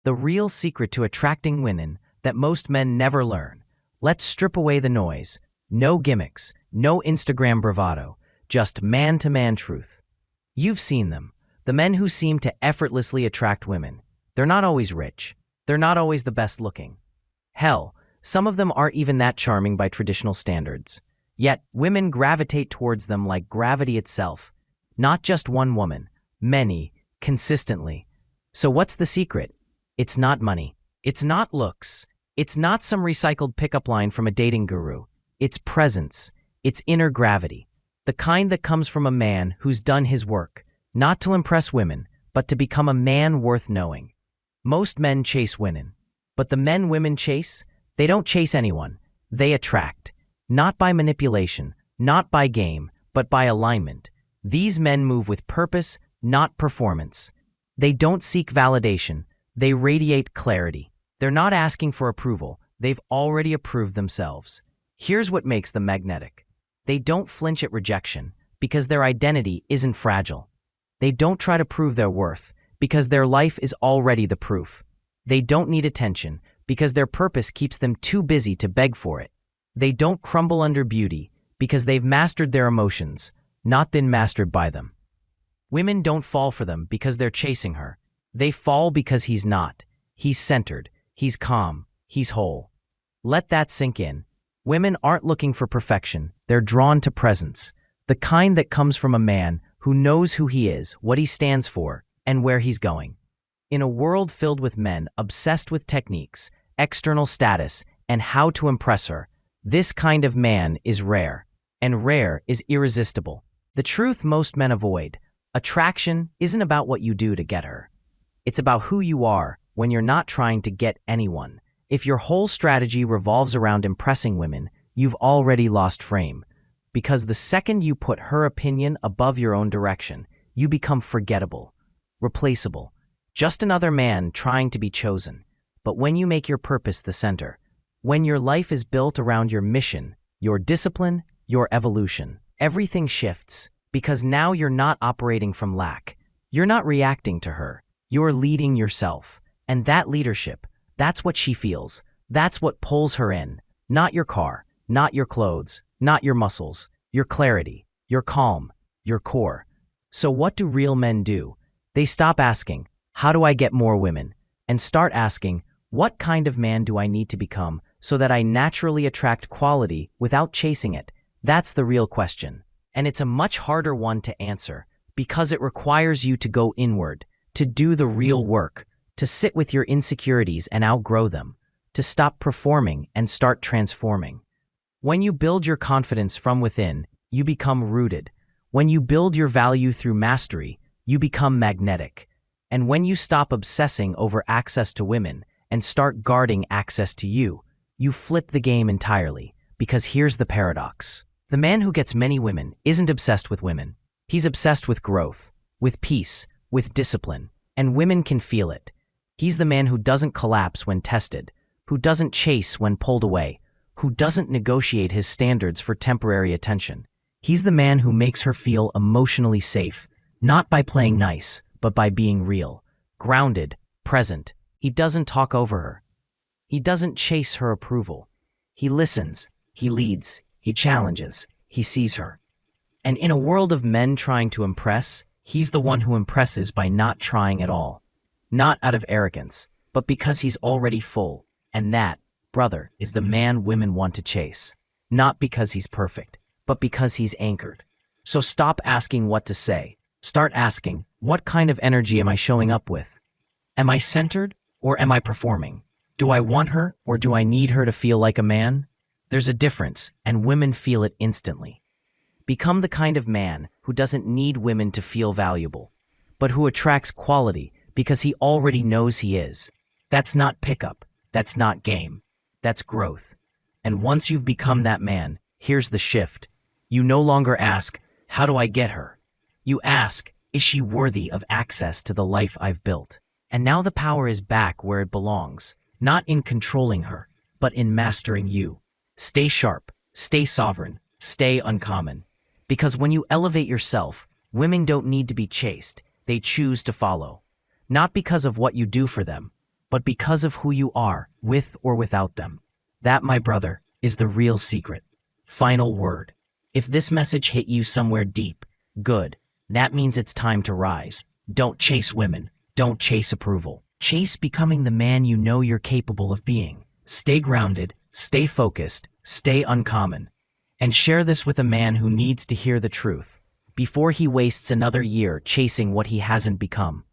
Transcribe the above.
the real secret to attracting women that most men never learn. Let's strip away the noise. No gimmicks, no Instagram bravado, just man-to-man truth. You've seen them, the men who seem to effortlessly attract women. They're not always rich. They're not always the best looking. Hell, some of them aren't even that charming by traditional standards. Yet, women gravitate towards them like gravity itself. Not just one woman, many, consistently. So what's the secret? It's not money. It's not looks. It's not some recycled pickup line from a dating guru. It's presence. It's inner gravity. The kind that comes from a man who's done his work, not to impress women, but to become a man worth knowing. Most men chase women, but the men women chase, they don't chase anyone. They attract. Not by manipulation, not by game, but by alignment. These men move with purpose, not performance. They don't seek validation. They radiate clarity. They're not asking for approval. They've already approved themselves. Here's what makes them magnetic. They don't flinch at rejection because their identity isn't fragile. They don't try to prove their worth because their life is already the proof. They don't need attention because their purpose keeps them too busy to beg for it. They don't crumble under beauty because they've mastered their emotions, not been mastered by them. Women don't fall for them because they're chasing her. They fall because he's not. He's centered. He's calm. He's whole. Let that sink in. Women aren't looking for perfection. They're drawn to presence, the kind that comes from a man who knows who he is, what he stands for, and where he's going. In a world filled with men obsessed with techniques, external status, and how to impress her, this kind of man is rare, and rare is irresistible. The truth most men avoid: attraction isn't about what you do to get her. It's about who you are when you're not trying to get anyone. If your whole strategy revolves around impressing women, you've already lost frame. Because the second you put her opinion above your own direction, you become forgettable, replaceable, just another man trying to be chosen. But when you make your purpose the center, when your life is built around your mission, your discipline, your evolution, everything shifts, because now you're not operating from lack. You're not reacting to her. You're leading yourself. And that leadership, that's what she feels. That's what pulls her in. Not your car, not your clothes, not your muscles, your clarity, your calm, your core. So what do real men do? They stop asking, how do I get more women? And start asking, what kind of man do I need to become so that I naturally attract quality without chasing it? That's the real question. And it's a much harder one to answer because it requires you to go inward, to do the real work, to sit with your insecurities and outgrow them, to stop performing and start transforming. When you build your confidence from within, you become rooted. When you build your value through mastery, you become magnetic. And when you stop obsessing over access to women and start guarding access to you, you flip the game entirely. Because here's the paradox. The man who gets many women isn't obsessed with women. He's obsessed with growth, with peace, with discipline, and women can feel it. He's the man who doesn't collapse when tested, who doesn't chase when pulled away, who doesn't negotiate his standards for temporary attention. He's the man who makes her feel emotionally safe, not by playing nice, but by being real, grounded, present. He doesn't talk over her. He doesn't chase her approval. He listens, he leads, he challenges, he sees her. And in a world of men trying to impress, he's the one who impresses by not trying at all. Not out of arrogance, but because he's already full. And that, brother, is the man women want to chase. Not because he's perfect, but because he's anchored. So stop asking what to say. Start asking, what kind of energy am I showing up with? Am I centered or am I performing? Do I want her or do I need her to feel like a man? There's a difference, and women feel it instantly. Become the kind of man who doesn't need women to feel valuable, but who attracts quality because he already knows he is. That's not pickup. That's not game. That's growth. And once you've become that man, here's the shift. You no longer ask, how do I get her? You ask, is she worthy of access to the life I've built? And now the power is back where it belongs, not in controlling her, but in mastering you. Stay sharp, stay sovereign, stay uncommon. Because when you elevate yourself, women don't need to be chased. They choose to follow. Not because of what you do for them, but because of who you are, with or without them. That, my brother, is the real secret. Final word. If this message hit you somewhere deep, good. That means it's time to rise. Don't chase women. Don't chase approval. Chase becoming the man you know you're capable of being. Stay grounded, stay focused, stay uncommon. And share this with a man who needs to hear the truth before he wastes another year chasing what he hasn't become.